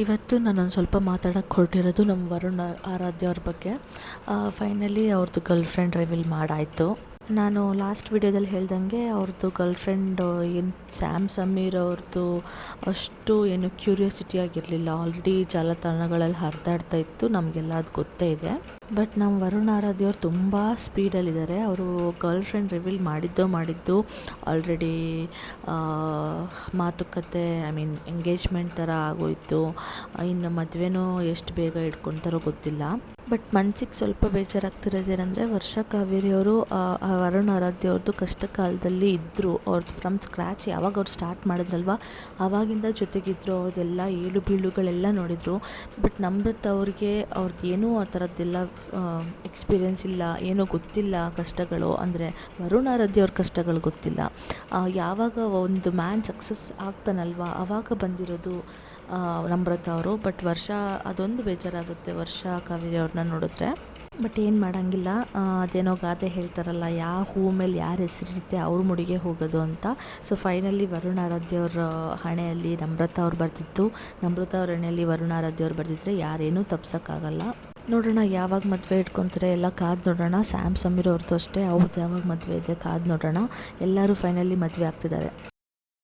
ಇವತ್ತು ನಾನೊಂದು ಸ್ವಲ್ಪ ಮಾತಾಡೋಕ್ಕೆ ಹೊರಟಿರೋದು ನಮ್ಮ ವರುಣ್ ಆರಾಧ್ಯ ಅವ್ರ ಬಗ್ಗೆ. ಫೈನಲಿ ಅವ್ರದ್ದು ಗರ್ಲ್ ಫ್ರೆಂಡ್ ರಿವೀಲ್ ಮಾಡಾಯಿತು. ನಾನು ಲಾಸ್ಟ್ ವಿಡಿಯೋದಲ್ಲಿ ಹೇಳ್ದಂಗೆ ಅವ್ರದ್ದು ಗರ್ಲ್ ಫ್ರೆಂಡ್ ಏನು ಸ್ಯಾಮ್ ಸಮೀರ್ ಅವ್ರದ್ದು ಅಷ್ಟು ಏನು ಕ್ಯೂರಿಯಾಸಿಟಿ ಆಗಿರಲಿಲ್ಲ. ಆಲ್ರೆಡಿ ಜಾಲತಾಣಗಳಲ್ಲಿ ಹರಿದಾಡ್ತಾ ಇತ್ತು, ನಮಗೆಲ್ಲ ಅದು ಗೊತ್ತೇ ಇದೆ. ಬಟ್ ನಮ್ಮ ವರುಣ್ ಆರಾಧ್ಯ ಅವ್ರು ತುಂಬ ಸ್ಪೀಡಲ್ಲಿದ್ದಾರೆ. ಅವರು ಗರ್ಲ್ ಫ್ರೆಂಡ್ ರಿವೀಲ್ ಮಾಡಿದ್ದು ಆಲ್ರೆಡಿ ಮಾತುಕತೆ ಎಂಗೇಜ್ಮೆಂಟ್ ಥರ ಆಗೋಯಿತು. ಇನ್ನು ಮದುವೆನೂ ಎಷ್ಟು ಬೇಗ ಇಟ್ಕೊತಾರೋ ಗೊತ್ತಿಲ್ಲ. ಬಟ್ ಮನ್ಸಿಗೆ ಸ್ವಲ್ಪ ಬೇಜಾರಾಗ್ತಿರೋದೇನೆಂದರೆ, ವರ್ಷ ಕಾವೇರಿ ಅವರು ವರುಣ್ ಆರಾಧ್ಯ ಅವ್ರದ್ದು ಕಷ್ಟ ಕಾಲದಲ್ಲಿ ಇದ್ದರು. ಅವ್ರದ್ದು ಫ್ರಮ್ ಸ್ಕ್ರ್ಯಾಚ್ ಯಾವಾಗ ಅವ್ರು ಸ್ಟಾರ್ಟ್ ಮಾಡಿದ್ರಲ್ವ ಆವಾಗಿಂದ ಜೊತೆಗಿದ್ದರು. ಅವ್ರದ್ದೆಲ್ಲ ಏಳು ಬೀಳುಗಳೆಲ್ಲ ನೋಡಿದರು. ಬಟ್ ನಮ್ರತ ಅವ್ರಿಗೆ ಅವ್ರದ್ದು ಏನೂ ಆ ಥರದ್ದೆಲ್ಲ ಎಕ್ಸ್ಪೀರಿಯೆನ್ಸ್ ಇಲ್ಲ, ಏನೂ ಗೊತ್ತಿಲ್ಲ ಕಷ್ಟಗಳು. ಅಂದರೆ ವರುಣ್ ಆರಾಧ್ಯ ಅವ್ರ ಕಷ್ಟಗಳು ಗೊತ್ತಿಲ್ಲ. ಯಾವಾಗ ಒಂದು ಮ್ಯಾನ್ ಸಕ್ಸಸ್ ಆಗ್ತಾನಲ್ವ ಆವಾಗ ಬಂದಿರೋದು ನಮ್ರತ ಅವರು. ಬಟ್ ವರ್ಷ ಅದೊಂದು ಬೇಜಾರಾಗುತ್ತೆ ವರ್ಷ ಕಾವೇರಿ ಅವ್ರನ್ನ ನೋಡಿದ್ರೆ. ಬಟ್ ಏನು ಮಾಡೋಂಗಿಲ್ಲ. ಅದೇನೋ ಗಾದೆ ಹೇಳ್ತಾರಲ್ಲ, ಯಾವ ಹೂವು ಮೇಲೆ ಯಾರ ಹೆಸರಿರುತ್ತೆ ಅವ್ರ ಮುಡಿಗೆ ಹೋಗೋದು ಅಂತ. ಸೊ ಫೈನಲಿ ವರುಣ್ ಆರಾಧ್ಯ ಅವ್ರ ಹಣೆಯಲ್ಲಿ ನಮ್ರತ ಅವ್ರು ಬರ್ತಿತ್ತು, ನಮ್ರತ ಅವ್ರ ಹಣೆಯಲ್ಲಿ ವರುಣ್ ಆರಾಧ್ಯ ಅವ್ರು ಬರ್ತಿದ್ರೆ ಯಾರೇನೂ ತಪ್ಸೋಕ್ಕಾಗಲ್ಲ. ನೋಡೋಣ ಯಾವಾಗ ಮದುವೆ ಇಟ್ಕೊತಾರೆ ಎಲ್ಲ ಕಾದು ನೋಡೋಣ. ಸ್ಯಾಮ್ ಸಮೀರ್ ಅವ್ರದ್ದು ಅಷ್ಟೇ, ಅವ್ರದ್ದು ಯಾವಾಗ ಮದುವೆ ಇದೆ ಕಾದು ನೋಡೋಣ. ಎಲ್ಲರೂ ಫೈನಲಿ ಮದುವೆ ಆಗ್ತಿದ್ದಾರೆ.